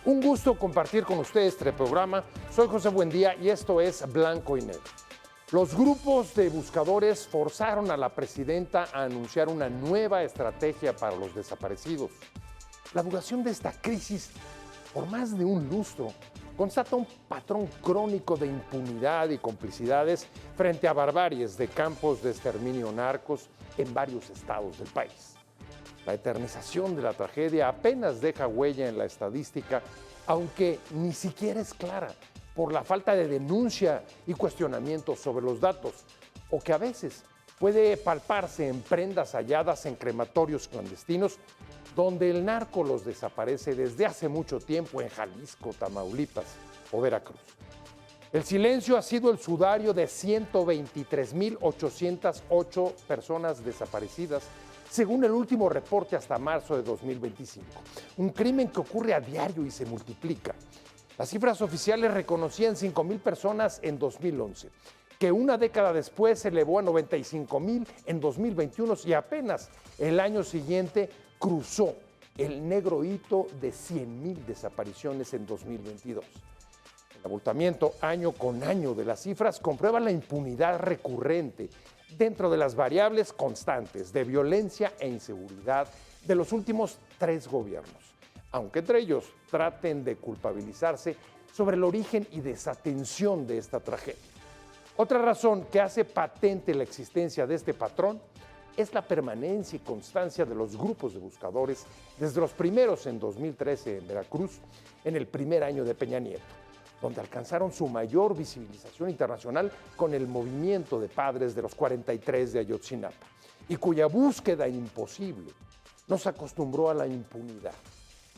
Un gusto compartir con ustedes este programa. Soy José Buendía y esto es Blanco y Negro. Los grupos de buscadores forzaron a la presidenta a anunciar una nueva estrategia para los desaparecidos. La duración de esta crisis, por más de un lustro, constata un patrón crónico de impunidad y complicidades frente a barbaries de campos de exterminio narcos en varios estados del país. La eternización de la tragedia apenas deja huella en la estadística, aunque ni siquiera es clara por la falta de denuncia y cuestionamiento sobre los datos, o que a veces puede palparse en prendas halladas en crematorios clandestinos, donde el narco los desaparece desde hace mucho tiempo en Jalisco, Tamaulipas o Veracruz. El silencio ha sido el sudario de 123,808 personas desaparecidas, según el último reporte hasta marzo de 2025. Un crimen que ocurre a diario y se multiplica. Las cifras oficiales reconocían 5,000 personas en 2011, que una década después se elevó a 95,000 en 2021 y apenas el año siguiente cruzó el negro hito de 100,000 desapariciones en 2022. El abultamiento año con año de las cifras comprueba la impunidad recurrente dentro de las variables constantes de violencia e inseguridad de los últimos 3 gobiernos, aunque entre ellos traten de culpabilizarse sobre el origen y desatención de esta tragedia. Otra razón que hace patente la existencia de este patrón es la permanencia y constancia de los grupos de buscadores desde los primeros en 2013 en Veracruz, en el primer año de Peña Nieto, donde alcanzaron su mayor visibilización internacional con el movimiento de padres de los 43 de Ayotzinapa, y cuya búsqueda imposible nos acostumbró a la impunidad.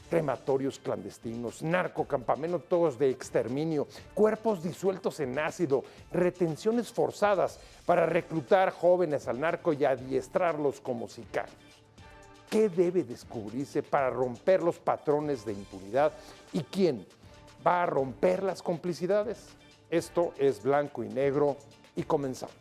Crematorios clandestinos, narcocampamentos de exterminio, cuerpos disueltos en ácido, retenciones forzadas para reclutar jóvenes al narco y adiestrarlos como sicarios. ¿Qué debe descubrirse para romper los patrones de impunidad? ¿Y quién va a romper las complicidades? Esto es Blanco y Negro y comenzamos.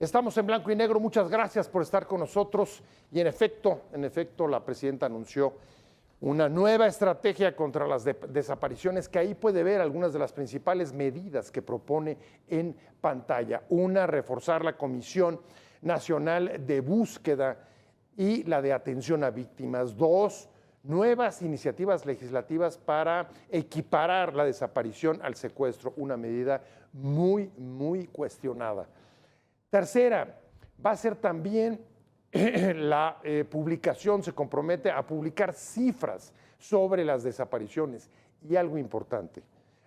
Estamos en Blanco y Negro, muchas gracias por estar con nosotros y en efecto, la presidenta anunció una nueva estrategia contra las desapariciones, que ahí puede ver algunas de las principales medidas que propone en pantalla. Una, reforzar la Comisión Nacional de Búsqueda y la de Atención a Víctimas. 2, nuevas iniciativas legislativas para equiparar la desaparición al secuestro, una medida muy cuestionada. Tercera, va a ser también la publicación, se compromete a publicar cifras sobre las desapariciones y algo importante,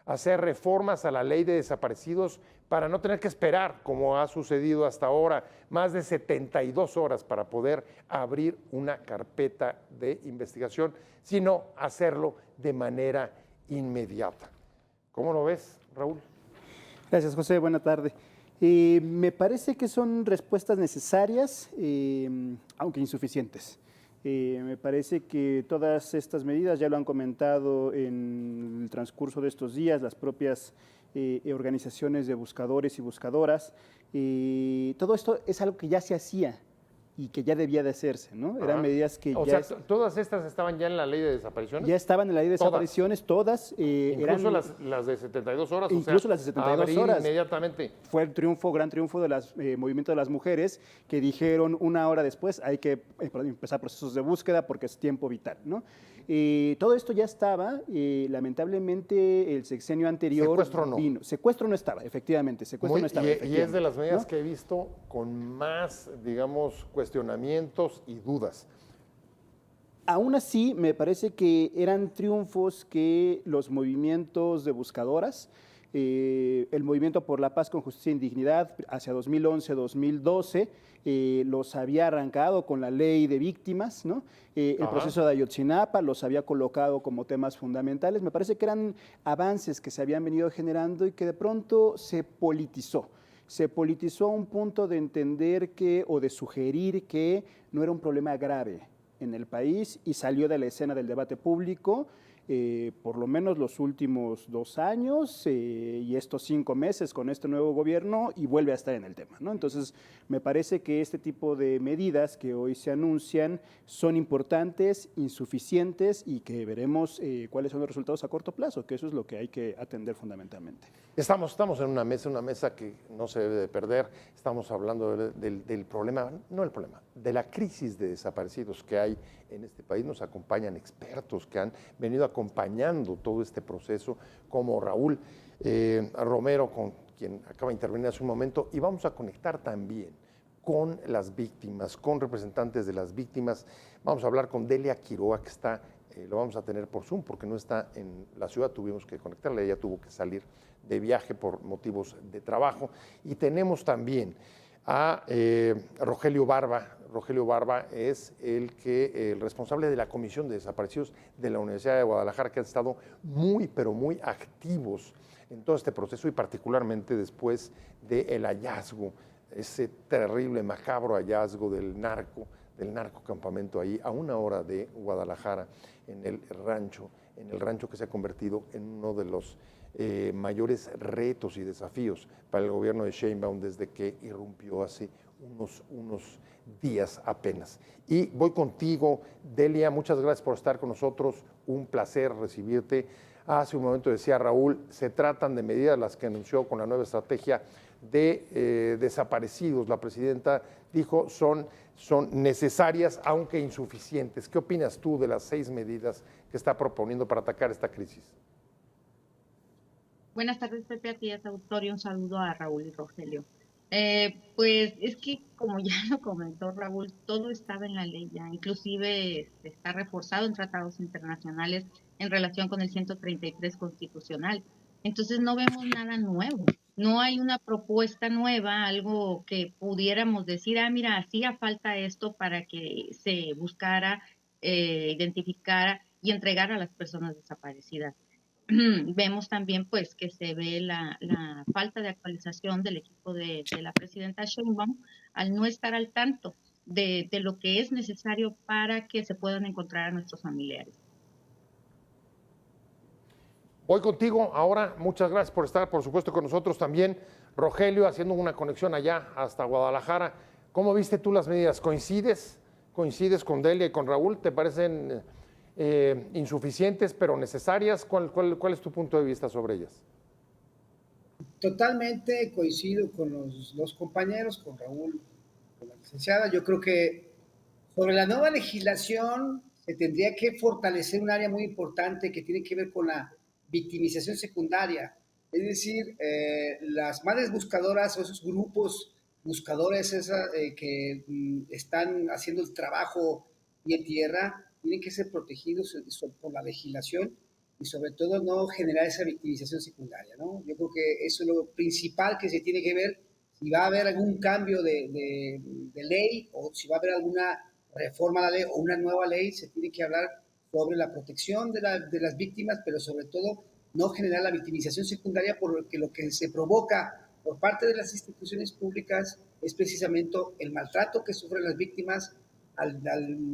hacer reformas a la ley de desaparecidos para no tener que esperar, como ha sucedido hasta ahora, más de 72 horas para poder abrir una carpeta de investigación, sino hacerlo de manera inmediata. ¿Cómo lo ves, Raúl? Gracias, José. Buena tarde. Me parece que son respuestas necesarias, aunque insuficientes. Me parece que todas estas medidas, ya lo han comentado en el transcurso de estos días, las propias organizaciones de buscadores y buscadoras, todo esto es algo que ya se hacía y que ya debía de hacerse, ¿no? Eran medidas que todas estas estaban ya en la ley de desapariciones. Ya estaban en la ley de desapariciones, todas. Incluso las de 72 horas. Incluso las de 72 horas. Inmediatamente. Fue el gran triunfo del movimiento de las mujeres, que dijeron una hora después hay que empezar procesos de búsqueda porque es tiempo vital, ¿no? Todo esto ya estaba, lamentablemente el sexenio anterior Secuestro no. vino. Secuestro no estaba, efectivamente. Secuestro no estaba, y es de las medidas, ¿no?, que he visto con más, digamos, cuestionamientos y dudas. Aún así, me parece que eran triunfos que los movimientos de buscadoras, el Movimiento por la Paz con Justicia y Dignidad hacia 2011-2012, los había arrancado con la ley de víctimas, ¿no? El proceso de Ayotzinapa los había colocado como temas fundamentales. Me parece que eran avances que se habían venido generando y que de pronto se politizó. Se politizó a un punto de entender que, o de sugerir que no era un problema grave en el país, y salió de la escena del debate público por lo menos los últimos 2 años y estos 5 meses con este nuevo gobierno y vuelve a estar en el tema, ¿no? Entonces, me parece que este tipo de medidas que hoy se anuncian son importantes, insuficientes y que veremos cuáles son los resultados a corto plazo, que eso es lo que hay que atender fundamentalmente. Estamos en una mesa que no se debe de perder. Estamos hablando del problema, no el problema, de la crisis de desaparecidos que hay en este país. Nos acompañan expertos que han venido acompañando todo este proceso, como Raúl Romero, con quien acaba de intervenir hace un momento, y vamos a conectar también con las víctimas, con representantes de las víctimas. Vamos a hablar con Delia Quiroga, que está, lo vamos a tener por Zoom, porque no está en la ciudad, tuvimos que conectarla, ella tuvo que salir de viaje por motivos de trabajo. Y tenemos también a Rogelio Barba. Rogelio Barba es el responsable de la Comisión de Desaparecidos de la Universidad de Guadalajara, que han estado muy, pero muy activos en todo este proceso y particularmente después del hallazgo, ese terrible, macabro hallazgo del narcocampamento ahí a 1 hora de Guadalajara, en el rancho que se ha convertido en uno de los mayores retos y desafíos para el gobierno de Sheinbaum desde que irrumpió hace unos días apenas. Y voy contigo, Delia, muchas gracias por estar con nosotros, un placer recibirte. Hace un momento decía Raúl, se tratan de medidas las que anunció con la nueva estrategia de desaparecidos. La presidenta dijo son necesarias, aunque insuficientes. ¿Qué opinas tú de las 6 medidas que está proponiendo para atacar esta crisis? Buenas tardes, Pepe, a ti, a tu auditorio. Un saludo a Raúl y Rogelio. Pues es que, como ya lo comentó Raúl, todo estaba en la ley ya, inclusive está reforzado en tratados internacionales en relación con el 133 constitucional. Entonces no vemos nada nuevo, no hay una propuesta nueva, algo que pudiéramos decir, mira, hacía falta esto para que se buscara, identificara y entregara a las personas desaparecidas. Vemos también pues que se ve la falta de actualización del equipo de la presidenta Sheinbaum al no estar al tanto de lo que es necesario para que se puedan encontrar a nuestros familiares. Voy contigo ahora, muchas gracias por estar, por supuesto, con nosotros también. Rogelio, haciendo una conexión allá hasta Guadalajara. ¿Cómo viste tú las medidas? ¿Coincides con Delia y con Raúl? ¿Te parecen insuficientes pero necesarias? ¿Cuál es tu punto de vista sobre ellas? Totalmente coincido con los 2 compañeros, con Raúl, con la licenciada. Yo creo que sobre la nueva legislación se tendría que fortalecer un área muy importante que tiene que ver con la victimización secundaria. Es decir, las madres buscadoras o esos grupos buscadores que están haciendo el trabajo y en tierra, tienen que ser protegidos por la legislación y sobre todo no generar esa victimización secundaria, ¿no? Yo creo que eso es lo principal que se tiene que ver, si va a haber algún cambio de ley o si va a haber alguna reforma a la ley o una nueva ley, se tiene que hablar sobre la protección de las víctimas, pero sobre todo no generar la victimización secundaria, porque lo que se provoca por parte de las instituciones públicas es precisamente el maltrato que sufren las víctimas al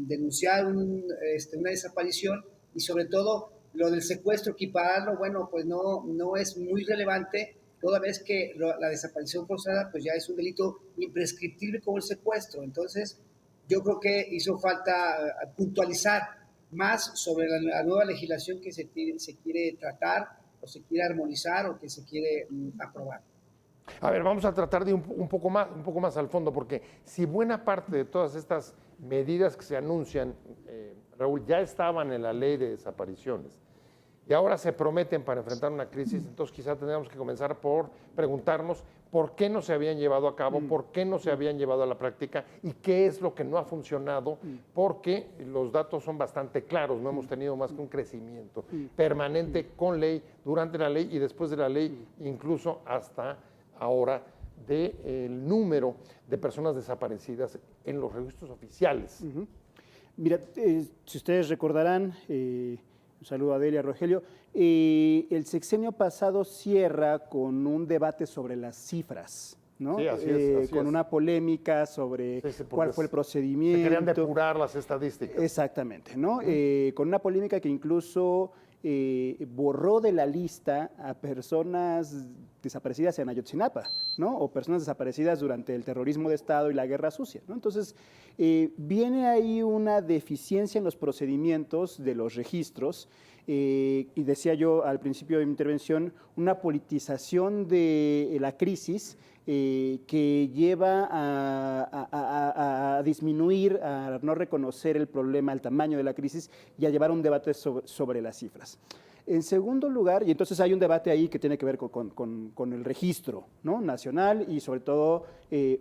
denunciar una desaparición y sobre todo lo del secuestro, equipararlo, bueno, pues no es muy relevante, toda vez que la desaparición forzada pues ya es un delito imprescriptible como el secuestro. Entonces, yo creo que hizo falta puntualizar más sobre la nueva legislación que se quiere tratar o se quiere armonizar o que se quiere aprobar. A ver, vamos a tratar de un poco más al fondo, porque si buena parte de todas estas medidas que se anuncian, Raúl, ya estaban en la ley de desapariciones y ahora se prometen para enfrentar una crisis, entonces quizá tendríamos que comenzar por preguntarnos por qué no se habían llevado a cabo, por qué no se habían llevado a la práctica y qué es lo que no ha funcionado, porque los datos son bastante claros, no hemos tenido más que un crecimiento permanente con ley, durante la ley y después de la ley, incluso hasta ahora, del número de personas desaparecidas en los registros oficiales. Mira, si ustedes recordarán, un saludo a Delia, Rogelio, el sexenio pasado cierra con un debate sobre las cifras, ¿no? Sí, así con es. una polémica sobre cuál fue el procedimiento. Se querían depurar las estadísticas. Exactamente, ¿no? Con una polémica que incluso borró de la lista a personas desaparecidas en Ayotzinapa, ¿no? O personas desaparecidas durante el terrorismo de Estado y la Guerra Sucia, ¿no? Entonces, viene ahí una deficiencia en los procedimientos de los registros, y decía yo al principio de mi intervención, una politización de la crisis que lleva a disminuir, a no reconocer el problema, el tamaño de la crisis y a llevar un debate sobre las cifras. En segundo lugar, y entonces hay un debate ahí que tiene que ver con el registro, ¿no?, nacional y sobre todo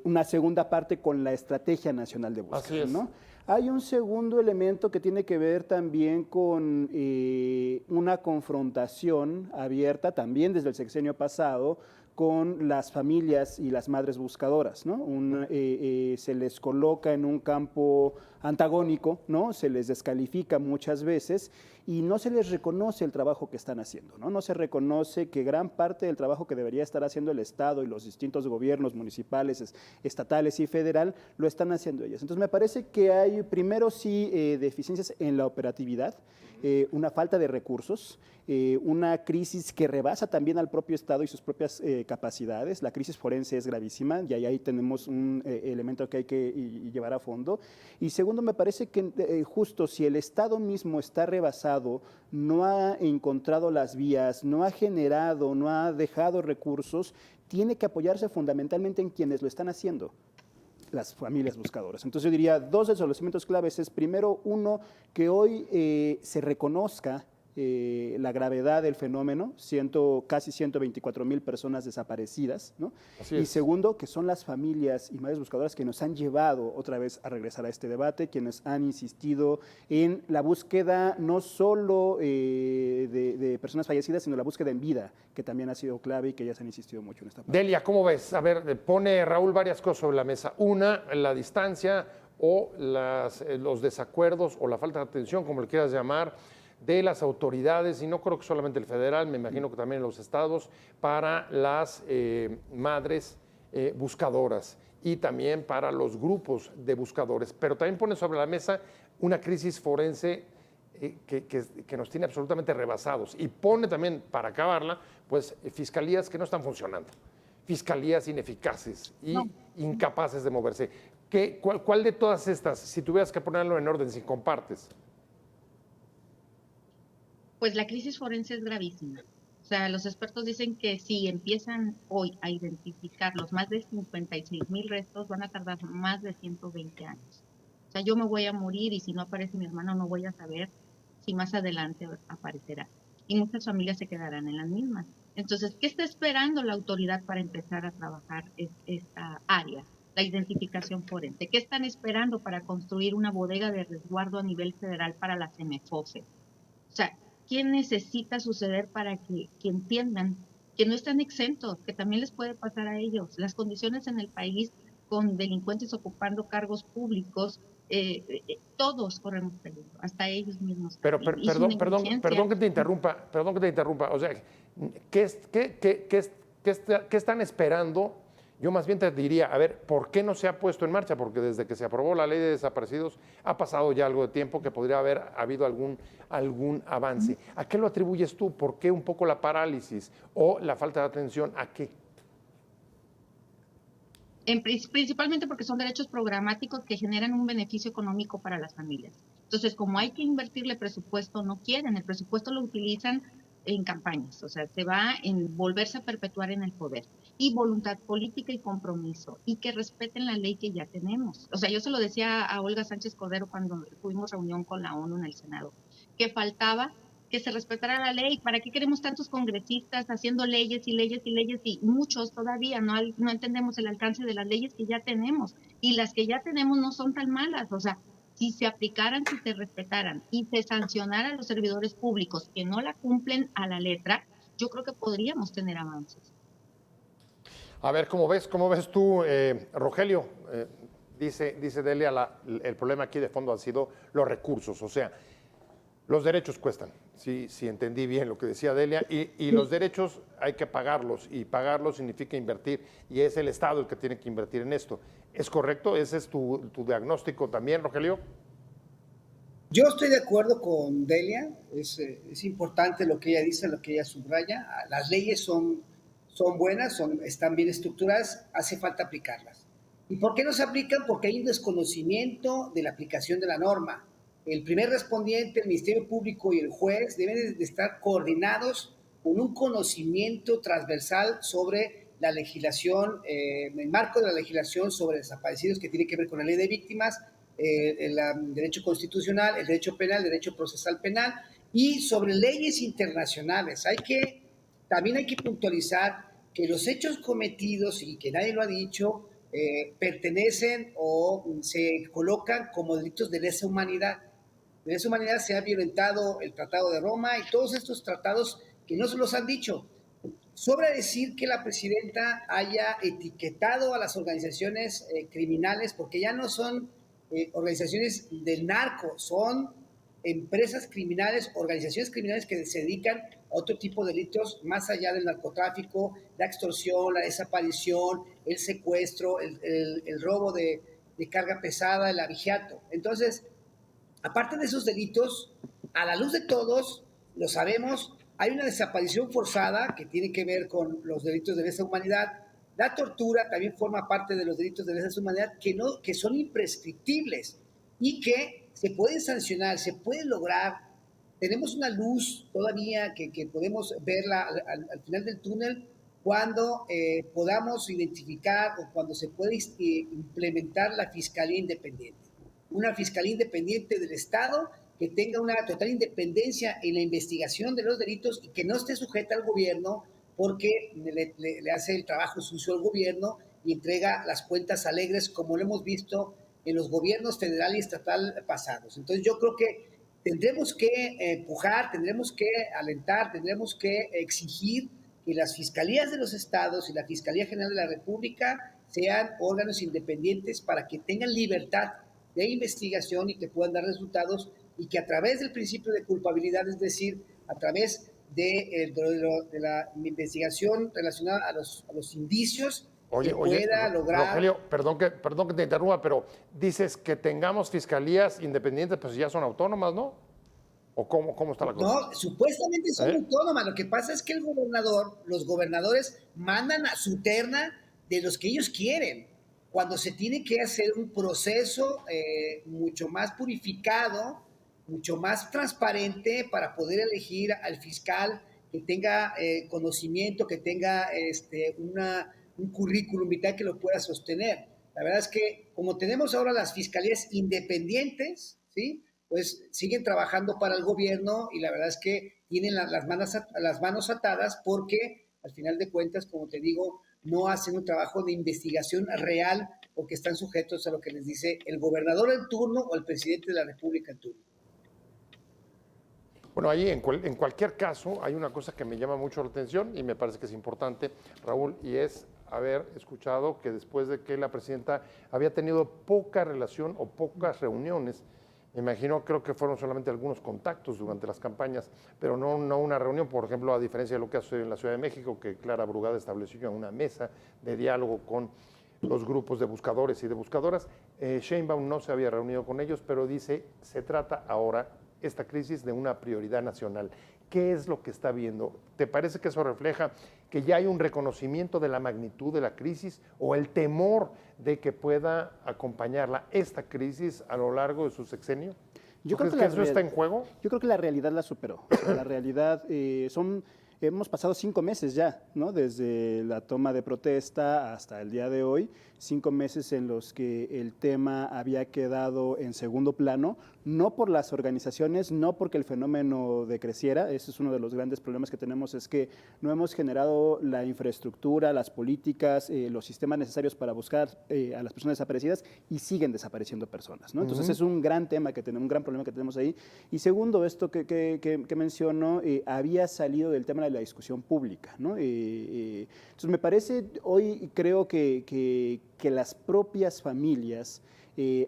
una segunda parte con la Estrategia Nacional de Búsqueda. Así es. ¿No? Hay un segundo elemento que tiene que ver también con una confrontación abierta, también desde el sexenio pasado, con las familias y las madres buscadoras, ¿no? Se les coloca en un campo antagónico, ¿no? Se les descalifica muchas veces y no se les reconoce el trabajo que están haciendo, ¿no? No se reconoce que gran parte del trabajo que debería estar haciendo el Estado y los distintos gobiernos municipales, estatales y federal lo están haciendo ellas. Entonces me parece que hay primero sí deficiencias en la operatividad, una falta de recursos, una crisis que rebasa también al propio Estado y sus propias capacidades. La crisis forense es gravísima y ahí tenemos un elemento que hay que llevar a fondo. Y segundo, me parece que justo si el Estado mismo está rebasado, no ha encontrado las vías, no ha generado, no ha dejado recursos, tiene que apoyarse fundamentalmente en quienes lo están haciendo, las familias buscadoras. Entonces yo diría, dos de los elementos claves es, primero, uno, que hoy se reconozca la gravedad del fenómeno, casi 124,000 personas desaparecidas, ¿no? Y segundo, que son las familias y madres buscadoras que nos han llevado otra vez a regresar a este debate, quienes han insistido en la búsqueda no solo de personas fallecidas, sino la búsqueda en vida, que también ha sido clave y que ellas han insistido mucho en esta parte. Delia, ¿cómo ves? A ver, pone Raúl varias cosas sobre la mesa. Una, la distancia o los desacuerdos o la falta de atención, como le quieras llamar, de las autoridades, y no creo que solamente el federal, me imagino que también los estados, para las madres buscadoras y también para los grupos de buscadores. Pero también pone sobre la mesa una crisis forense que nos tiene absolutamente rebasados, y pone también, para acabarla, pues fiscalías que no están funcionando, fiscalías ineficaces y incapaces de moverse. ¿Cuál de todas estas, si tuvieras que ponerlo en orden, si compartes? Pues la crisis forense es gravísima. O sea, los expertos dicen que si empiezan hoy a identificar los más de 56,000 restos, van a tardar más de 120 años. O sea, yo me voy a morir y si no aparece mi hermano no voy a saber si más adelante aparecerá. Y muchas familias se quedarán en las mismas. Entonces, ¿qué está esperando la autoridad para empezar a trabajar esta área? La identificación forense. ¿Qué están esperando para construir una bodega de resguardo a nivel federal para la CEMEFOSE? O sea, ¿qué necesita suceder para que entiendan que no están exentos, que también les puede pasar a ellos? Las condiciones en el país con delincuentes ocupando cargos públicos, todos corremos peligro, hasta ellos mismos. Pero perdón que te interrumpa, o sea, ¿qué están esperando? Yo más bien te diría, a ver, ¿por qué no se ha puesto en marcha? Porque desde que se aprobó la ley de desaparecidos ha pasado ya algo de tiempo, que podría haber habido algún avance. ¿A qué lo atribuyes tú? ¿Por qué un poco la parálisis o la falta de atención? ¿A qué? Principalmente porque son derechos programáticos que generan un beneficio económico para las familias. Entonces, como hay que invertirle presupuesto, no quieren. El presupuesto lo utilizan en campañas, o sea, se va en volverse a perpetuar en el poder. Y voluntad política y compromiso, y que respeten la ley que ya tenemos. O sea, yo se lo decía a Olga Sánchez Cordero cuando tuvimos reunión con la ONU en el Senado, que faltaba que se respetara la ley. ¿Para qué queremos tantos congresistas haciendo leyes y leyes y leyes? Y muchos todavía no entendemos el alcance de las leyes que ya tenemos. Y las que ya tenemos no son tan malas. O sea, si se aplicaran, si se respetaran y se sancionaran a los servidores públicos que no la cumplen a la letra, yo creo que podríamos tener avances. A ver, ¿cómo ves tú, Rogelio? Dice Delia, el problema aquí de fondo han sido los recursos, o sea, los derechos cuestan, si entendí bien lo que decía Delia, y los derechos hay que pagarlos, y pagarlos significa invertir, y es el Estado el que tiene que invertir en esto. ¿Es correcto? ¿Ese es tu diagnóstico también, Rogelio? Yo estoy de acuerdo con Delia, es importante lo que ella dice, lo que ella subraya. Las leyes son buenas, están bien estructuradas, hace falta aplicarlas. ¿Y por qué no se aplican? Porque hay un desconocimiento de la aplicación de la norma. El primer respondiente, el Ministerio Público y el juez deben de estar coordinados con un conocimiento transversal sobre la legislación, el marco de la legislación sobre desaparecidos que tiene que ver con la ley de víctimas, el derecho constitucional, el derecho penal, el derecho procesal penal y sobre leyes internacionales. También hay que puntualizar que los hechos cometidos, y que nadie lo ha dicho, pertenecen o se colocan como delitos de lesa humanidad. De lesa humanidad se ha violentado el Tratado de Roma y todos estos tratados que no se los han dicho. Sobra decir que la presidenta haya etiquetado a las organizaciones criminales, porque ya no son organizaciones del narco, son empresas criminales, organizaciones criminales que se dedican a otro tipo de delitos más allá del narcotráfico, la extorsión, la desaparición, el secuestro, el robo de carga pesada, el abigeato. Entonces, aparte de esos delitos, a la luz de todos, lo sabemos, hay una desaparición forzada que tiene que ver con los delitos de lesa humanidad. La tortura también forma parte de los delitos de lesa humanidad que son imprescriptibles y que se pueden sancionar, se puede lograr. Tenemos una luz todavía que podemos verla al final del túnel cuando podamos identificar o cuando se puede implementar la Fiscalía Independiente. Una Fiscalía Independiente del Estado que tenga una total independencia en la investigación de los delitos y que no esté sujeta al gobierno porque le hace el trabajo sucio al gobierno y entrega las cuentas alegres como lo hemos visto en los gobiernos federal y estatal pasados. Entonces yo creo que tendremos que empujar, tendremos que alentar, tendremos que exigir que las fiscalías de los estados y la Fiscalía General de la República sean órganos independientes para que tengan libertad de investigación y que puedan dar resultados y que a través del principio de culpabilidad, es decir, a través de la investigación relacionada a los indicios, Oye, pueda lograr... Rogelio, perdón que te interrumpa, pero dices que tengamos fiscalías independientes, pues ya son autónomas, ¿no? ¿O cómo está la cosa? No, supuestamente son autónomas. Lo que pasa es que los gobernadores mandan a su terna de los que ellos quieren. Cuando se tiene que hacer un proceso mucho más purificado, mucho más transparente para poder elegir al fiscal que tenga conocimiento, que tenga un currículum vital que lo pueda sostener. La verdad es que como tenemos ahora las fiscalías independientes, ¿sí?, pues siguen trabajando para el gobierno y la verdad es que tienen las manos atadas porque al final de cuentas, como te digo, no hacen un trabajo de investigación real porque están sujetos a lo que les dice el gobernador en turno o el presidente de la República en turno. Bueno, ahí en cualquier caso hay una cosa que me llama mucho la atención y me parece que es importante, Raúl, y es haber escuchado que después de que la presidenta había tenido poca relación o pocas reuniones, me imagino, creo que fueron solamente algunos contactos durante las campañas, pero no una reunión, por ejemplo, a diferencia de lo que ha sucedido en la Ciudad de México, que Clara Brugada estableció una mesa de diálogo con los grupos de buscadores y de buscadoras. Sheinbaum no se había reunido con ellos, pero dice, se trata ahora esta crisis de una prioridad nacional. ¿Qué es lo que está viendo? ¿Te parece que eso refleja que ya hay un reconocimiento de la magnitud de la crisis o el temor de que pueda acompañarla esta crisis a lo largo de su sexenio? Yo creo que eso está en juego. Yo creo que la realidad la superó. O sea, la realidad hemos pasado 5 meses ya, ¿no? Desde la toma de protesta hasta el día de hoy, 5 meses en los que el tema había quedado en segundo plano, no por las organizaciones, no porque el fenómeno decreciera. Ese es uno de los grandes problemas que tenemos, es que no hemos generado la infraestructura, las políticas, los sistemas necesarios para buscar a las personas desaparecidas y siguen desapareciendo personas, ¿no? Entonces es un gran tema que tenemos, un gran problema que tenemos ahí. Y segundo, esto que menciono, había salido del tema de la discusión pública, ¿no? Entonces me parece, hoy creo que las propias familias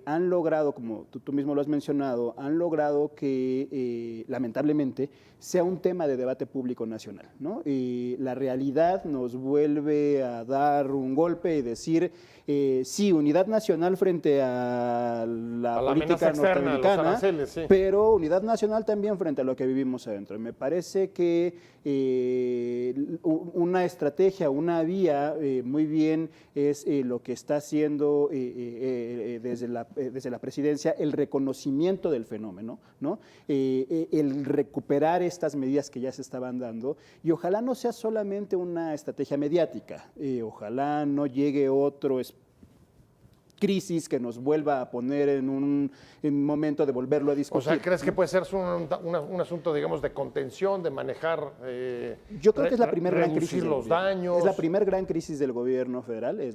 han logrado, como tú mismo lo has mencionado, han logrado que lamentablemente sea un tema de debate público nacional, ¿no? La realidad nos vuelve a dar un golpe y decir, sí, unidad nacional frente a la política norteamericana, los aranceles, sí. pero unidad nacional también frente a lo que vivimos adentro. Y me parece que una estrategia, una vía muy bien es lo que está haciendo desde la presidencia el reconocimiento del fenómeno, ¿no? El recuperar estas medidas que ya se estaban dando, y ojalá no sea solamente una estrategia mediática, ojalá no llegue otro crisis que nos vuelva a poner en un momento de volverlo a discutir. O sea, ¿crees que puede ser un asunto, digamos, de contención, de manejar, yo creo que es la primera gran crisis reducir los daños? Es la primera gran crisis del gobierno federal, es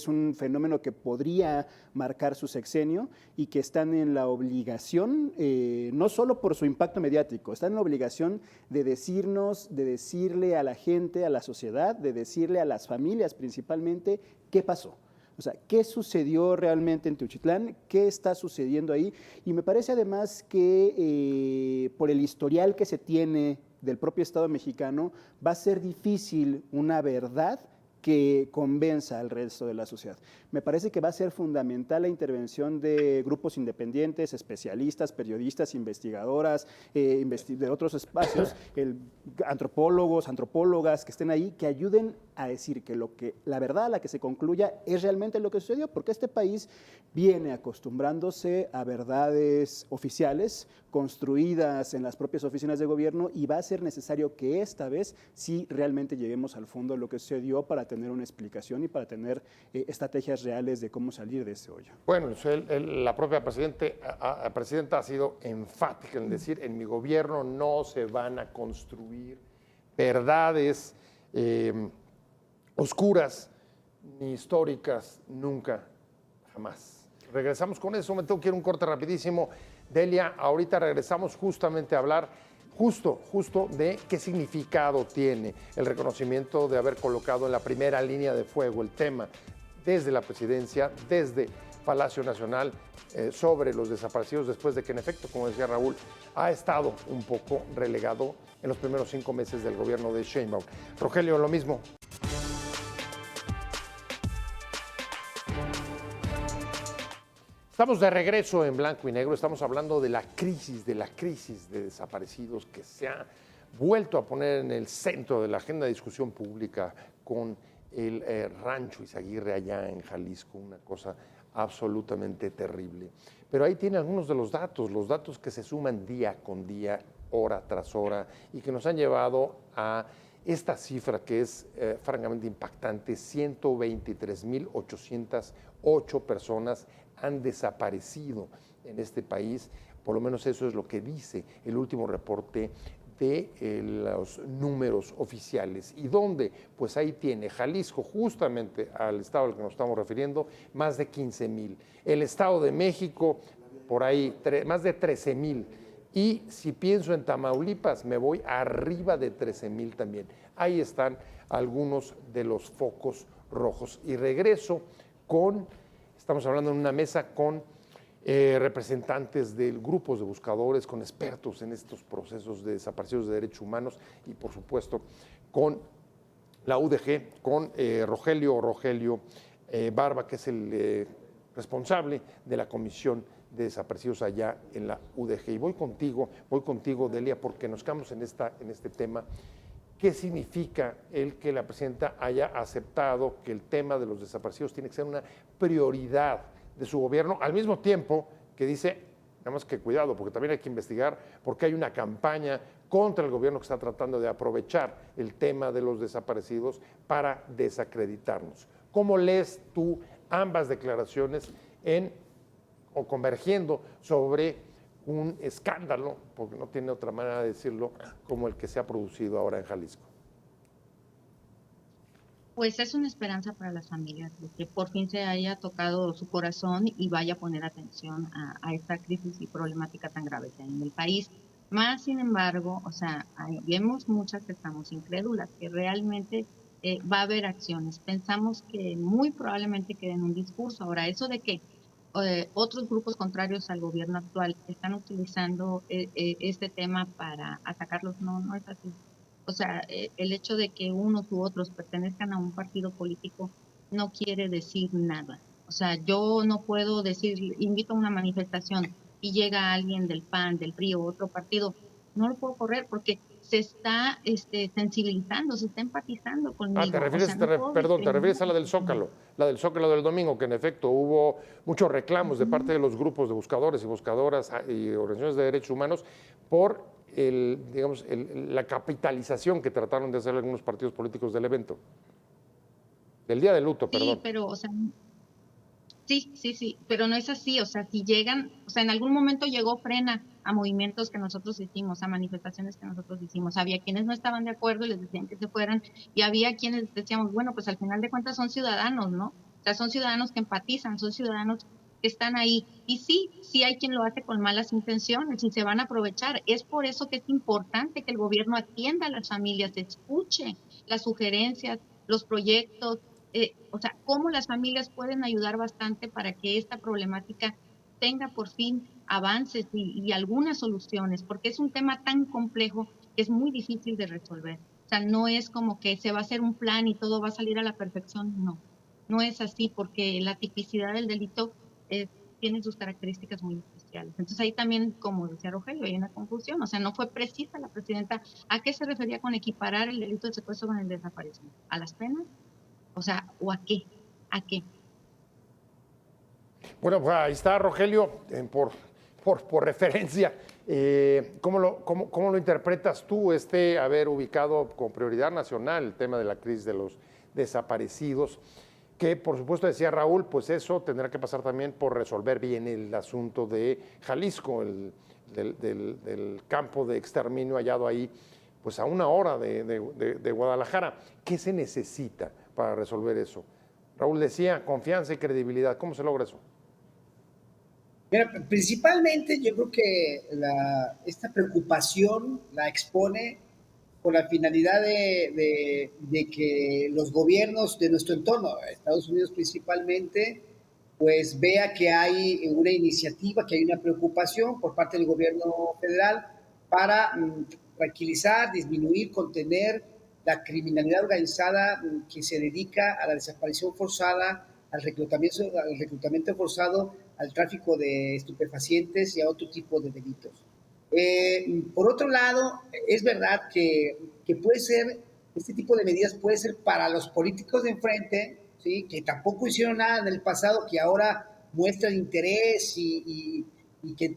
un fenómeno que podría marcar su sexenio y que están en la obligación, no solo por su impacto mediático, están en la obligación de decirle a la gente, a la sociedad, de decirle a las familias principalmente, ¿qué pasó? O sea, ¿qué sucedió realmente en Teuchitlán? ¿Qué está sucediendo ahí? Y me parece además que por el historial que se tiene del propio Estado mexicano, va a ser difícil una verdad que convenza al resto de la sociedad. Me parece que va a ser fundamental la intervención de grupos independientes, especialistas, periodistas, investigadoras, de otros espacios, antropólogos, antropólogas que estén ahí, que ayuden a decir que la verdad a la que se concluya es realmente lo que sucedió, porque este país viene acostumbrándose a verdades oficiales construidas en las propias oficinas de gobierno, y va a ser necesario que esta vez sí realmente lleguemos al fondo de lo que sucedió para tener una explicación y para tener estrategias reales de cómo salir de ese hoyo. Bueno, la propia presidenta ha sido enfática en decir, en mi gobierno no se van a construir verdades oscuras ni históricas, nunca, jamás. Regresamos con eso, me tengo que ir un corte rapidísimo. Delia, ahorita regresamos justamente a hablar justo de qué significado tiene el reconocimiento de haber colocado en la primera línea de fuego el tema desde la presidencia, desde Palacio Nacional, sobre los desaparecidos, después de que en efecto, como decía Raúl, ha estado un poco relegado en los primeros 5 meses del gobierno de Sheinbaum. Rogelio, lo mismo. Estamos de regreso en Blanco y Negro, estamos hablando de la crisis de desaparecidos que se ha vuelto a poner en el centro de la agenda de discusión pública con el rancho Izaguirre allá en Jalisco, una cosa absolutamente terrible. Pero ahí tiene algunos de los datos que se suman día con día, hora tras hora, y que nos han llevado a esta cifra que es francamente impactante: 123.808 personas han desaparecido en este país, por lo menos eso es lo que dice el último reporte de los números oficiales. ¿Y dónde? Pues ahí tiene Jalisco, justamente al estado al que nos estamos refiriendo, más de 15,000. El Estado de México, por ahí, más de 13,000. Y si pienso en Tamaulipas, me voy arriba de 13,000 también. Ahí están algunos de los focos rojos. Y regreso estamos hablando en una mesa con representantes de grupos de buscadores, con expertos en estos procesos de desapariciones de derechos humanos y, por supuesto, con la UDG, con Rogelio Barba, que es el responsable de la Comisión de Desaparecidos allá en la UDG. Y voy contigo, Delia, porque nos quedamos en este tema. ¿Qué significa el que la presidenta haya aceptado que el tema de los desaparecidos tiene que ser una prioridad de su gobierno, al mismo tiempo que dice, nada más que cuidado, porque también hay que investigar, porque hay una campaña contra el gobierno que está tratando de aprovechar el tema de los desaparecidos para desacreditarnos? ¿Cómo lees tú ambas declaraciones o convergiendo sobre un escándalo, porque no tiene otra manera de decirlo, como el que se ha producido ahora en Jalisco? Pues es una esperanza para las familias, de que por fin se haya tocado su corazón y vaya a poner atención a esta crisis y problemática tan grave que hay en el país. Más sin embargo, o sea, vemos muchas que estamos incrédulas, que realmente va a haber acciones. Pensamos que muy probablemente quede en un discurso. Ahora, eso de que otros grupos contrarios al gobierno actual están utilizando este tema para atacarlos, no, no es así. O sea, el hecho de que unos u otros pertenezcan a un partido político no quiere decir nada. O sea, yo no puedo decir, invito a una manifestación y llega alguien del PAN, del PRI o otro partido, no lo puedo correr porque se está sensibilizando, se está empatizando Ah, conmigo. O sea, no puedo perdón, te refieres discriminar. a la del Zócalo del domingo, que en efecto hubo muchos reclamos de parte de los grupos de buscadores y buscadoras y organizaciones de derechos humanos por digamos, la capitalización que trataron de hacer algunos partidos políticos del evento, del día de luto, Sí, perdón. pero, o sea, sí, pero no es así. O sea, si llegan, o sea, en algún momento llegó Frena a movimientos que nosotros hicimos, a manifestaciones que nosotros hicimos. Había quienes no estaban de acuerdo y les decían que se fueran, y había quienes decíamos, bueno, pues al final de cuentas son ciudadanos, ¿no? O sea, son ciudadanos que empatizan, son ciudadanos que están ahí. Y sí, sí hay quien lo hace con malas intenciones y se van a aprovechar. Es por eso que es importante que el gobierno atienda a las familias, escuche las sugerencias, los proyectos, o sea, cómo las familias pueden ayudar bastante para que esta problemática tenga por fin avances y algunas soluciones, porque es un tema tan complejo que es muy difícil de resolver. O sea, no es como que se va a hacer un plan y todo va a salir a la perfección, no. No es así, porque la tipicidad del delito tiene sus características muy especiales. Entonces ahí también, como decía Rogelio, hay una confusión. O sea, no fue precisa la presidenta a qué se refería con equiparar el delito de secuestro con el desaparecimiento. ¿A las penas? O sea, ¿o a qué? ¿A qué? Bueno, pues ahí está, Rogelio, por referencia. ¿Cómo lo interpretas tú, haber ubicado con prioridad nacional el tema de la crisis de los desaparecidos? Que por supuesto decía Raúl, pues eso tendrá que pasar también por resolver bien el asunto de Jalisco, del campo de exterminio hallado ahí, pues a una hora de Guadalajara. ¿Qué se necesita para resolver eso? Raúl decía, confianza y credibilidad. ¿Cómo se logra eso? Mira, principalmente yo creo que esta preocupación la expone con la finalidad de que los gobiernos de nuestro entorno, Estados Unidos principalmente, pues vea que hay una iniciativa, que hay una preocupación por parte del gobierno federal para tranquilizar, disminuir, contener la criminalidad organizada que se dedica a la desaparición forzada, al reclutamiento forzado, al tráfico de estupefacientes y a otro tipo de delitos. Por otro lado, es verdad que puede ser, este tipo de medidas puede ser para los políticos de enfrente, ¿sí? Que tampoco hicieron nada en el pasado, que ahora muestran interés y que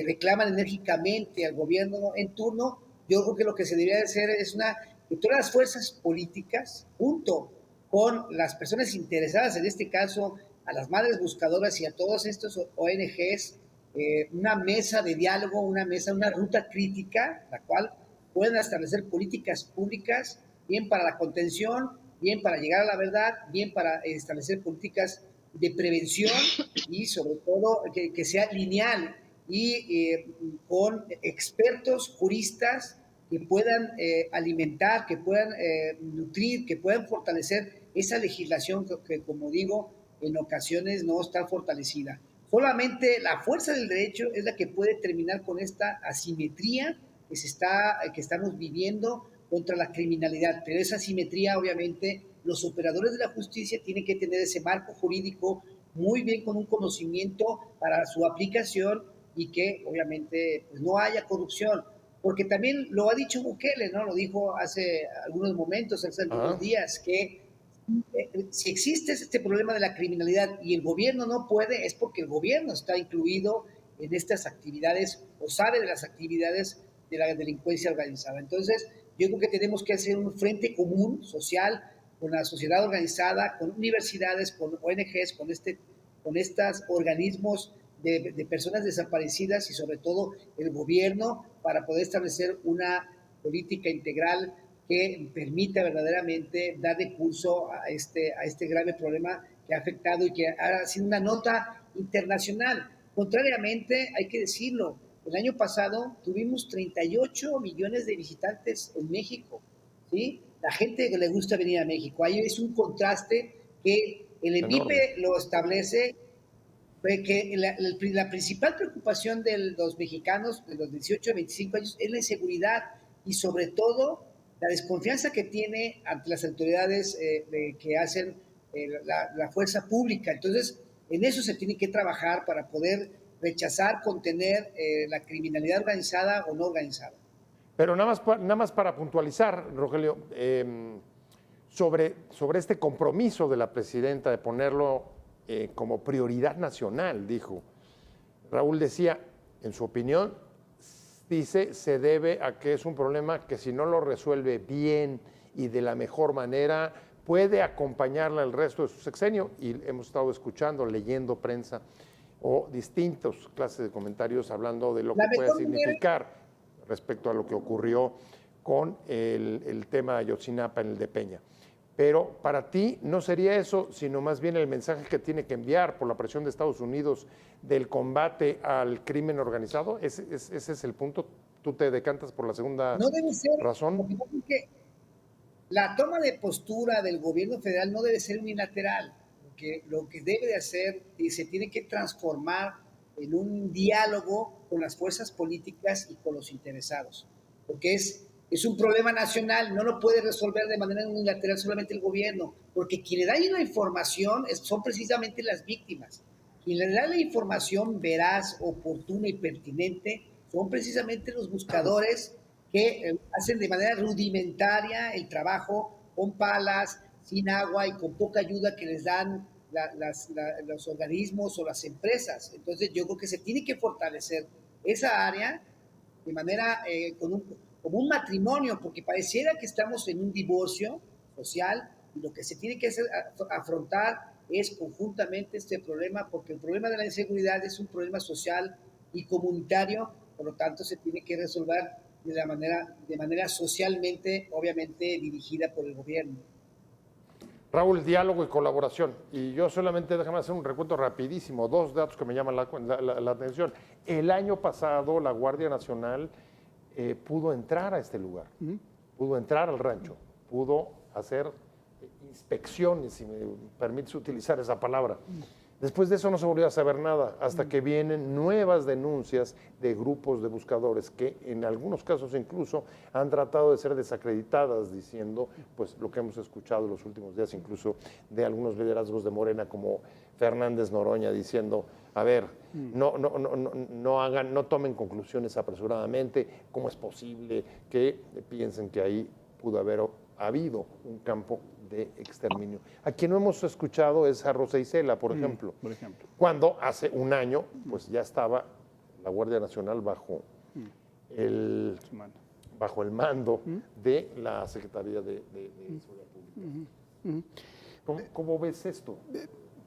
reclaman enérgicamente al gobierno en turno. Yo creo que lo que se debería hacer es que todas las fuerzas políticas, junto con las personas interesadas, en este caso a las madres buscadoras y a todos estos ONGs, una mesa de diálogo, una ruta crítica, la cual puedan establecer políticas públicas, bien para la contención, bien para llegar a la verdad, bien para establecer políticas de prevención y sobre todo que sea lineal y con expertos juristas que puedan alimentar, que puedan nutrir, que puedan fortalecer esa legislación que, como digo, en ocasiones no está fortalecida. Solamente la fuerza del derecho es la que puede terminar con esta asimetría que estamos viviendo contra la criminalidad. Pero esa asimetría, obviamente, los operadores de la justicia tienen que tener ese marco jurídico muy bien con un conocimiento para su aplicación y que, obviamente, pues no haya corrupción. Porque también lo ha dicho Bukele, ¿no? Lo dijo hace algunos momentos, hace algunos días, que si existe este problema de la criminalidad y el gobierno no puede, es porque el gobierno está incluido en estas actividades o sabe de las actividades de la delincuencia organizada. Entonces, yo creo que tenemos que hacer un frente común social con la sociedad organizada, con universidades, con ONGs, con estos organismos de personas desaparecidas y sobre todo el gobierno para poder establecer una política integral que permita verdaderamente darle curso a este grave problema que ha afectado y que ha sido una nota internacional. Contrariamente, hay que decirlo, el año pasado tuvimos 38 millones de visitantes en México, ¿sí? la gente que le gusta venir a México. Ahí es un contraste que el ENVIPE lo establece, que la principal preocupación de los mexicanos de los 18 a 25 años es la inseguridad y sobre todo la desconfianza que tiene ante las autoridades que hacen la fuerza pública. Entonces, en eso se tiene que trabajar para poder rechazar, contener la criminalidad organizada o no organizada. Pero nada más para puntualizar, Rogelio, sobre este compromiso de la presidenta de ponerlo como prioridad nacional, dijo. Raúl decía, en su opinión, dice, se debe a que es un problema que si no lo resuelve bien y de la mejor manera, puede acompañarla el resto de su sexenio. Y hemos estado escuchando, leyendo prensa o distintas clases de comentarios hablando de lo que puede significar respecto a lo que ocurrió con el tema de Ayotzinapa en el de Peña. Pero para ti no sería eso, sino más bien el mensaje que tiene que enviar por la presión de Estados Unidos del combate al crimen organizado. Ese es el punto. ¿Tú te decantas por la segunda razón? Porque la toma de postura del gobierno federal no debe ser unilateral. Lo que debe de hacer y se tiene que transformar en un diálogo con las fuerzas políticas y con los interesados. Porque es un problema nacional, no lo puede resolver de manera unilateral solamente el gobierno, porque quien le da la información son precisamente las víctimas. Quien le da la información veraz, oportuna y pertinente son precisamente los buscadores que hacen de manera rudimentaria el trabajo con palas, sin agua y con poca ayuda que les dan los organismos o las empresas. Entonces yo creo que se tiene que fortalecer esa área de manera como un matrimonio, porque pareciera que estamos en un divorcio social y lo que se tiene que hacer, afrontar es conjuntamente este problema, porque el problema de la inseguridad es un problema social y comunitario, por lo tanto se tiene que resolver de manera socialmente, obviamente dirigida por el gobierno. Raúl, diálogo y colaboración. Y yo solamente, déjame hacer un recuento rapidísimo, 2 datos que me llaman la atención. El año pasado la Guardia Nacional pudo entrar a este lugar, pudo entrar al rancho, pudo hacer inspecciones, si me permites utilizar esa palabra. Después de eso no se volvió a saber nada, hasta que vienen nuevas denuncias de grupos de buscadores que en algunos casos incluso han tratado de ser desacreditadas, diciendo pues lo que hemos escuchado los últimos días, incluso de algunos liderazgos de Morena como Fernández Noroña, diciendo, a ver, no tomen conclusiones apresuradamente, ¿cómo es posible que piensen que ahí pudo haber habido un campo de exterminio? A quien no hemos escuchado es a Rosa Isela, por ejemplo, cuando hace un año pues ya estaba la Guardia Nacional bajo el mando de la Secretaría de Seguridad Pública. ¿Cómo ves esto,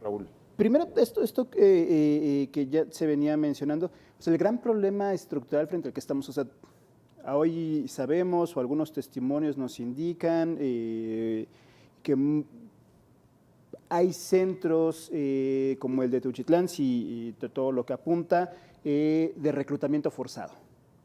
Raúl? Primero, esto que ya se venía mencionando, o sea, el gran problema estructural frente al que estamos, o sea, hoy sabemos o algunos testimonios nos indican que hay centros como el de Teuchitlán, y todo lo que apunta, de reclutamiento forzado,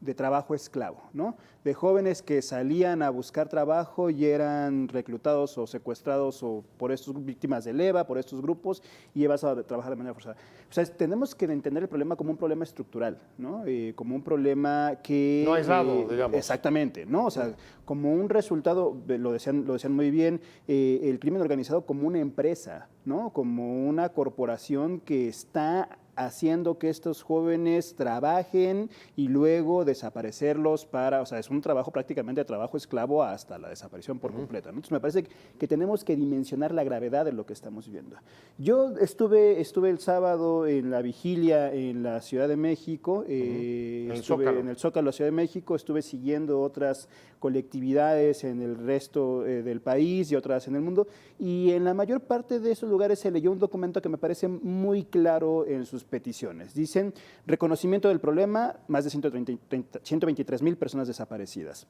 de trabajo esclavo, ¿no? De jóvenes que salían a buscar trabajo y eran reclutados o secuestrados o por estas víctimas del EVA, por estos grupos, y llevados a trabajar de manera forzada. O sea, tenemos que entender el problema como un problema estructural, ¿no? Como un problema que... No aislado, digamos. Exactamente, ¿no? O sea, como un resultado, lo decían muy bien, el crimen organizado como una empresa, ¿no? Como una corporación que está haciendo que estos jóvenes trabajen y luego desaparecerlos o sea, es un trabajo prácticamente de trabajo esclavo hasta la desaparición por completo, ¿no? Entonces me parece que tenemos que dimensionar la gravedad de lo que estamos viendo. Yo estuve el sábado en la vigilia en la Ciudad de México, en el Zócalo de la Ciudad de México, estuve siguiendo otras colectividades en el resto del país y otras en el mundo, y en la mayor parte de esos lugares se leyó un documento que me parece muy claro en sus peticiones. Dicen, reconocimiento del problema, más de 123,000 personas desaparecidas.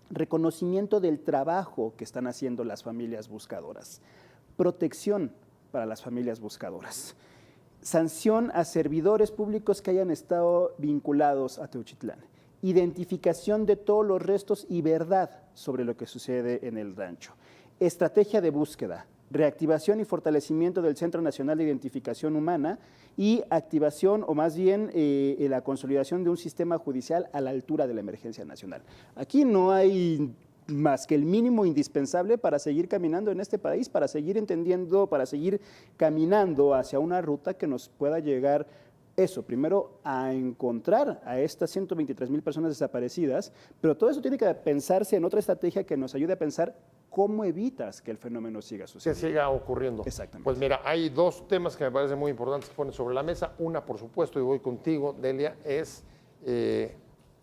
Reconocimiento del trabajo que están haciendo las familias buscadoras. Protección para las familias buscadoras. Sanción a servidores públicos que hayan estado vinculados a Teuchitlán. identificación de todos los restos y verdad sobre lo que sucede en el rancho, estrategia de búsqueda, reactivación y fortalecimiento del Centro Nacional de Identificación Humana y activación, o más bien la consolidación de un sistema judicial a la altura de la emergencia nacional. Aquí no hay más que el mínimo indispensable para seguir caminando en este país, para seguir entendiendo, para seguir caminando hacia una ruta que nos pueda llegar, eso, primero a encontrar a estas 123,000 personas desaparecidas, pero todo eso tiene que pensarse en otra estrategia que nos ayude a pensar cómo evitas que el fenómeno siga Que sucediendo. siga ocurriendo. Exactamente. Pues mira, hay dos temas que me parecen muy importantes que ponen sobre la mesa. Una, por supuesto, y voy contigo, Delia, es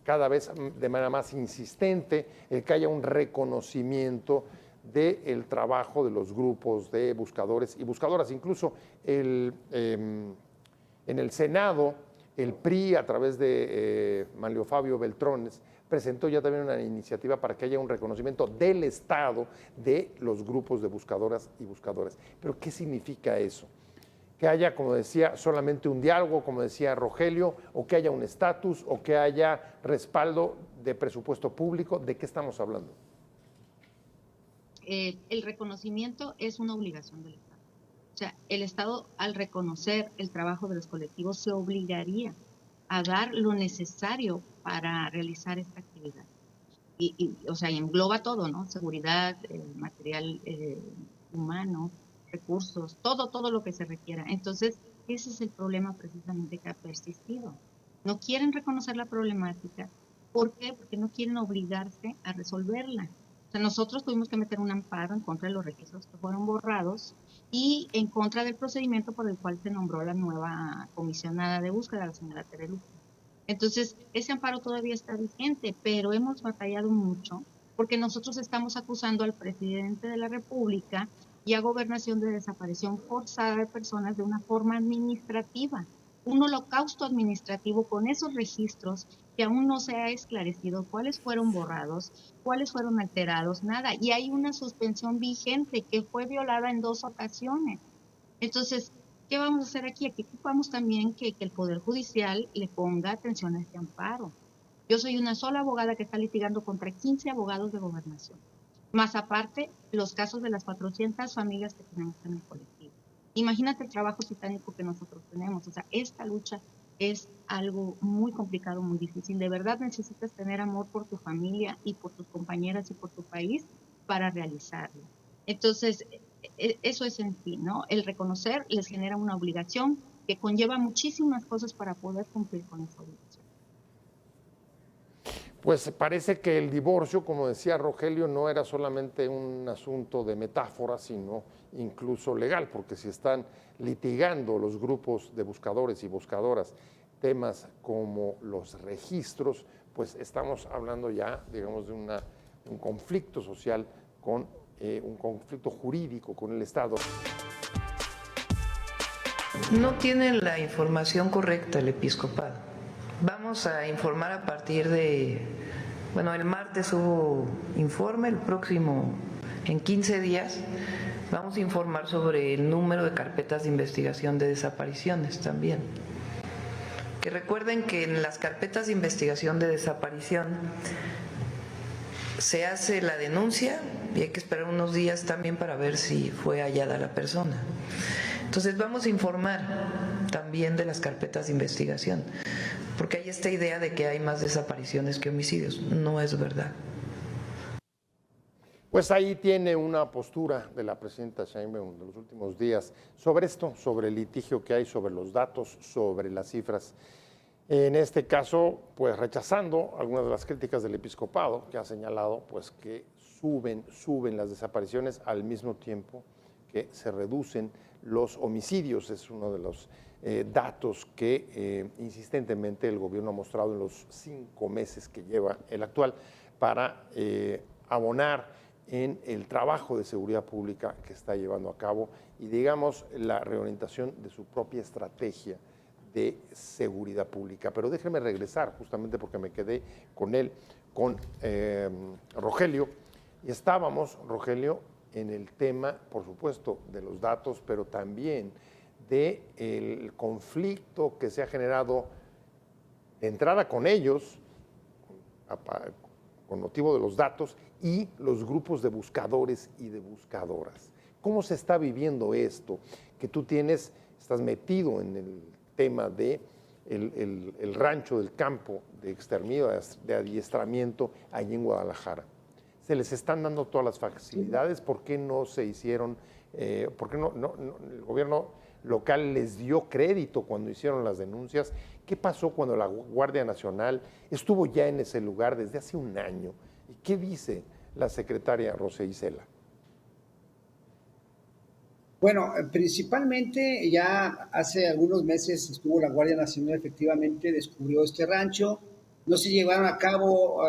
cada vez de manera más insistente el que haya un reconocimiento del trabajo de los grupos de buscadores y buscadoras. Incluso en el Senado, el PRI, a través de Manlio Fabio Beltrones, presentó ya también una iniciativa para que haya un reconocimiento del Estado de los grupos de buscadoras y buscadores. Pero ¿qué significa eso? Que haya, como decía, solamente un diálogo, como decía Rogelio, o que haya un estatus, o que haya respaldo de presupuesto público. ¿De qué estamos hablando? El reconocimiento es una obligación del Estado. O sea, el Estado, al reconocer el trabajo de los colectivos, se obligaría a dar lo necesario para realizar esta actividad. O sea, engloba todo, ¿no? Seguridad, material humano, recursos, todo lo que se requiera. Entonces, ese es el problema precisamente que ha persistido. No quieren reconocer la problemática. ¿Por qué? Porque no quieren obligarse a resolverla. O sea, nosotros tuvimos que meter un amparo en contra de los registros que fueron borrados y en contra del procedimiento por el cual se nombró la nueva comisionada de búsqueda, la señora Tere Luque. Entonces, ese amparo todavía está vigente, pero hemos batallado mucho porque nosotros estamos acusando al presidente de la República y a Gobernación de desaparición forzada de personas de una forma administrativa. Un holocausto administrativo con esos registros que aún no se ha esclarecido cuáles fueron borrados, cuáles fueron alterados, nada. Y hay una suspensión vigente que fue violada en 2 ocasiones. Entonces, ¿qué vamos a hacer aquí? Aquí ocupamos también que el Poder Judicial le ponga atención a este amparo. Yo soy una sola abogada que está litigando contra 15 abogados de gobernación. Más aparte, los casos de las 400 familias que tenemos en el colectivo. Imagínate el trabajo titánico que nosotros tenemos. O sea, esta lucha es algo muy complicado, muy difícil. De verdad necesitas tener amor por tu familia y por tus compañeras y por tu país para realizarlo. Entonces, eso es en sí, ¿no? El reconocer les genera una obligación que conlleva muchísimas cosas para poder cumplir con esa obligación. Pues parece que el divorcio, como decía Rogelio, no era solamente un asunto de metáfora, sino incluso legal, porque si están litigando los grupos de buscadores y buscadoras temas como los registros, pues estamos hablando ya, digamos, de un conflicto social con un conflicto jurídico con el Estado. No tienen la información correcta el episcopado. Vamos a informar a partir de, el martes hubo informe, el próximo, en 15 días, vamos a informar sobre el número de carpetas de investigación de desapariciones también. Que recuerden que en las carpetas de investigación de desaparición se hace la denuncia y hay que esperar unos días también para ver si fue hallada la persona. Entonces vamos a informar también de las carpetas de investigación, porque hay esta idea de que hay más desapariciones que homicidios. No es verdad. Pues ahí tiene una postura de la presidenta Sheinbaum de los últimos días sobre esto, sobre el litigio que hay, sobre los datos, sobre las cifras. En este caso, pues rechazando algunas de las críticas del episcopado, que ha señalado pues que suben las desapariciones al mismo tiempo que se reducen los homicidios. Es uno de los datos que insistentemente el gobierno ha mostrado en los 5 meses que lleva el actual para abonar en el trabajo de seguridad pública que está llevando a cabo y, digamos, la reorientación de su propia estrategia de seguridad pública. Pero déjenme regresar, justamente porque me quedé con él, con Rogelio, y estábamos, Rogelio, en el tema, por supuesto, de los datos, pero también del conflicto que se ha generado de entrada con ellos, con con motivo de los datos y los grupos de buscadores y de buscadoras. ¿Cómo se está viviendo esto? Que tú estás metido en el tema de el rancho del campo de exterminio, de adiestramiento allí en Guadalajara. Se les están dando todas las facilidades. ¿Por qué no se hicieron? ¿Por qué no el gobierno local les dio crédito cuando hicieron las denuncias? ¿Qué pasó cuando la Guardia Nacional estuvo ya en ese lugar desde hace un año? ¿Y qué dice la secretaria Rosa Isela? Bueno, principalmente ya hace algunos meses estuvo la Guardia Nacional, efectivamente descubrió este rancho. No se llevaron a cabo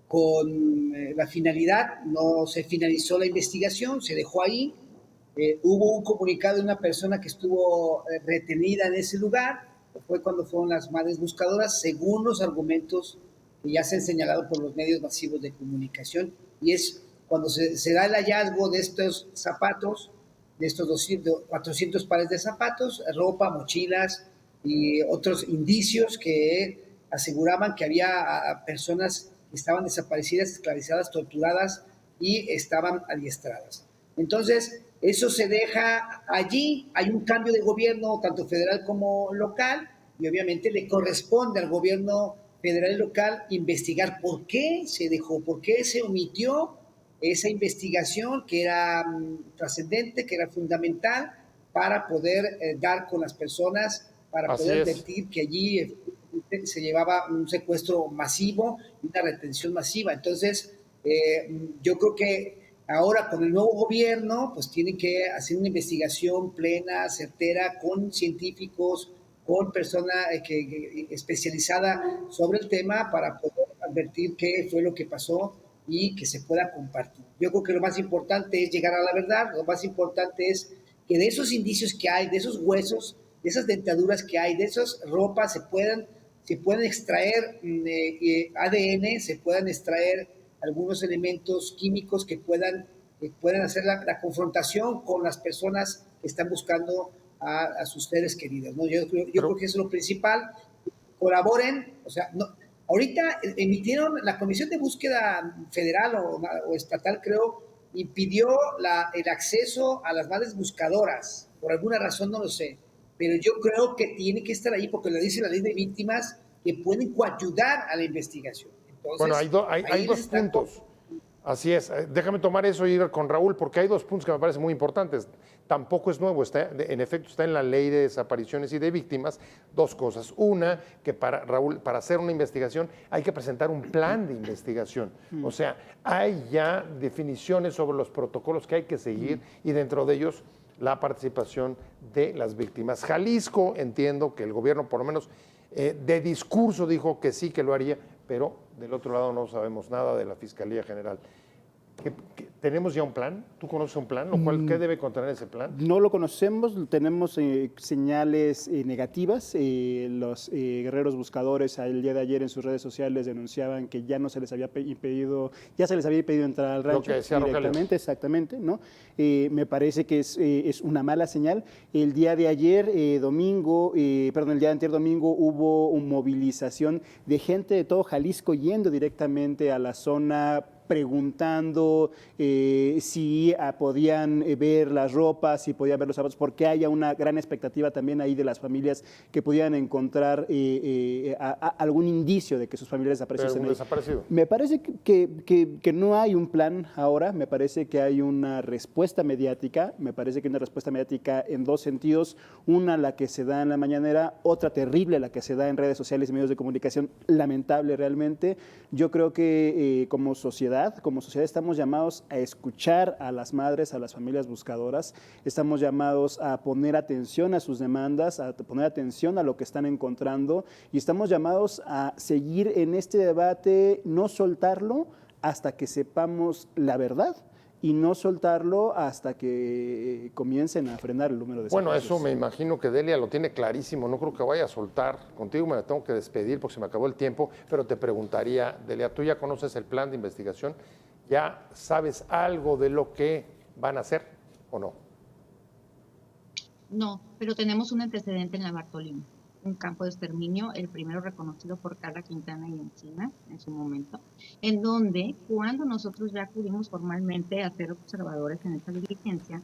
con la finalidad, no se finalizó la investigación, se dejó ahí. Hubo un comunicado de una persona que estuvo retenida en ese lugar, fue cuando fueron las madres buscadoras, según los argumentos que ya se han señalado por los medios masivos de comunicación, y es cuando se da el hallazgo de estos zapatos, de estos 400 pares de zapatos, ropa, mochilas y otros indicios que aseguraban que había personas que estaban desaparecidas, esclavizadas, torturadas y estaban adiestradas. Entonces, eso se deja allí, hay un cambio de gobierno, tanto federal como local, y obviamente le corresponde al gobierno federal y local investigar por qué se dejó, por qué se omitió esa investigación que era trascendente, que era fundamental para poder dar con las personas, para poder advertir que allí se llevaba un secuestro masivo y una retención masiva. Entonces, yo creo que ahora con el nuevo gobierno, pues tienen que hacer una investigación plena, certera, con científicos, con persona especializada sobre el tema para poder advertir qué fue lo que pasó y que se pueda compartir. Yo creo que lo más importante es llegar a la verdad, lo más importante es que de esos indicios que hay, de esos huesos, de esas dentaduras que hay, de esas ropas, se puedan extraer ADN, se puedan extraer algunos elementos químicos que puedan hacer la confrontación con las personas que están buscando a sus seres queridos, ¿no? Yo creo que eso es lo principal. Colaboren, o sea, no, ahorita emitieron la Comisión de Búsqueda Federal o estatal, creo, impidió el acceso a las madres buscadoras. Por alguna razón, no lo sé. Pero yo creo que tiene que estar ahí porque lo dice la ley de víctimas que pueden coayudar a la investigación. Entonces, bueno, hay dos puntos. Así es. Déjame tomar eso y ir con Raúl, porque hay dos puntos que me parecen muy importantes. Tampoco es nuevo, en efecto está en la ley de desapariciones y de víctimas. Dos cosas. Una, que Raúl, para hacer una investigación hay que presentar un plan de investigación. O sea, hay ya definiciones sobre los protocolos que hay que seguir y dentro de ellos la participación de las víctimas. Jalisco, entiendo que el gobierno por lo menos de discurso dijo que sí, que lo haría, pero del otro lado no sabemos nada de la Fiscalía General. ¿Tenemos ya un plan? ¿Tú conoces un plan? ¿Qué debe contener ese plan? No lo conocemos, tenemos señales negativas. Los guerreros buscadores el día de ayer en sus redes sociales denunciaban que ya no se les había impedido, ya se les había impedido entrar al rancho directamente, exactamente, ¿no? Me parece que es una mala señal. El día de ayer, el día de antier domingo, hubo una movilización de gente de todo Jalisco yendo directamente a la zona preguntando si podían ver las ropas, si podían ver los zapatos, porque haya una gran expectativa también ahí de las familias que pudieran encontrar algún indicio de que sus familiares desaparecidos. Me parece que no hay un plan ahora, me parece que hay una respuesta mediática, en dos sentidos, una la que se da en la mañanera, otra terrible la que se da en redes sociales y medios de comunicación, lamentable realmente. Yo creo que como sociedad estamos llamados a escuchar a las madres, a las familias buscadoras, estamos llamados a poner atención a sus demandas, a poner atención a lo que están encontrando y estamos llamados a seguir en este debate, no soltarlo hasta que sepamos la verdad y no soltarlo hasta que comiencen a frenar el número de Bueno, desaparecidos. eso me imagino que Delia lo tiene clarísimo, no creo que vaya a soltar. Contigo me tengo que despedir porque se me acabó el tiempo, pero te preguntaría, Delia, ¿tú ya conoces el plan de investigación? ¿Ya sabes algo de lo que van a hacer o no? No, pero tenemos un antecedente en la Bartolina. un campo de exterminio, el primero reconocido por Carla Quintana y Encina en su momento, en donde cuando nosotros ya acudimos formalmente a ser observadores en esta diligencia,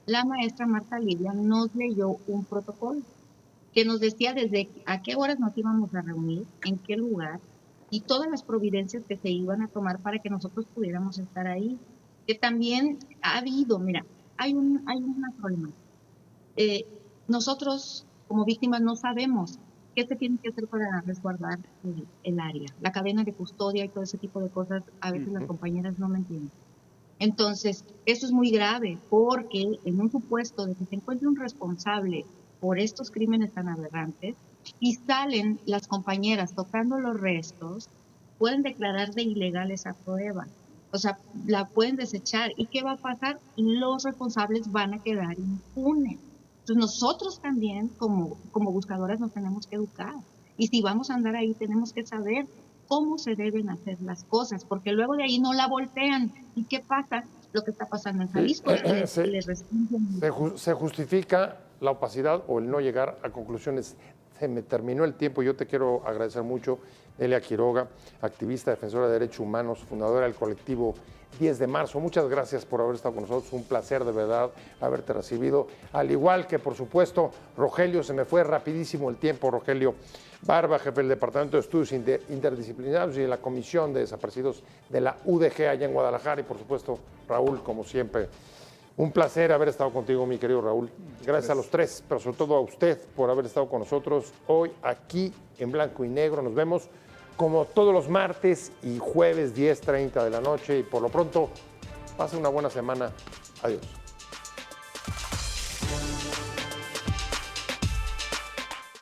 la maestra Marta Lidia nos leyó un protocolo que nos decía desde a qué horas nos íbamos a reunir, en qué lugar, y todas las providencias que se iban a tomar para que nosotros pudiéramos estar ahí. Que también ha habido, mira, hay una problema. Nosotros como víctimas no sabemos qué se tiene que hacer para resguardar el área, la cadena de custodia y todo ese tipo de cosas, a veces las compañeras no me entienden. Entonces, eso es muy grave porque en un supuesto de que se encuentre un responsable por estos crímenes tan aberrantes y salen las compañeras tocando los restos, pueden declarar de ilegal esa prueba. O sea, la pueden desechar. ¿Y qué va a pasar? Los responsables van a quedar impunes. Entonces, nosotros también, como buscadoras, nos tenemos que educar. Y si vamos a andar ahí, tenemos que saber cómo se deben hacer las cosas, porque luego de ahí no la voltean. ¿Y qué pasa? Lo que está pasando en Jalisco. Les restringen. Se justifica la opacidad o el no llegar a conclusiones. Se me terminó el tiempo. Yo te quiero agradecer mucho, Delia Quiroga, activista, defensora de derechos humanos, fundadora del colectivo 10 de marzo. Muchas gracias por haber estado con nosotros. Un placer de verdad haberte recibido. Al igual que, por supuesto, Rogelio, se me fue rapidísimo el tiempo. Rogelio Barba, jefe del Departamento de Estudios Interdisciplinarios y de la Comisión de Desaparecidos de la UDG allá en Guadalajara. Y, por supuesto, Raúl, como siempre. Un placer haber estado contigo, mi querido Raúl. Gracias a los tres, pero sobre todo a usted por haber estado con nosotros hoy aquí en Blanco y Negro. Nos vemos como todos los martes y jueves 10:30 de la noche. Y por lo pronto, pase una buena semana. Adiós.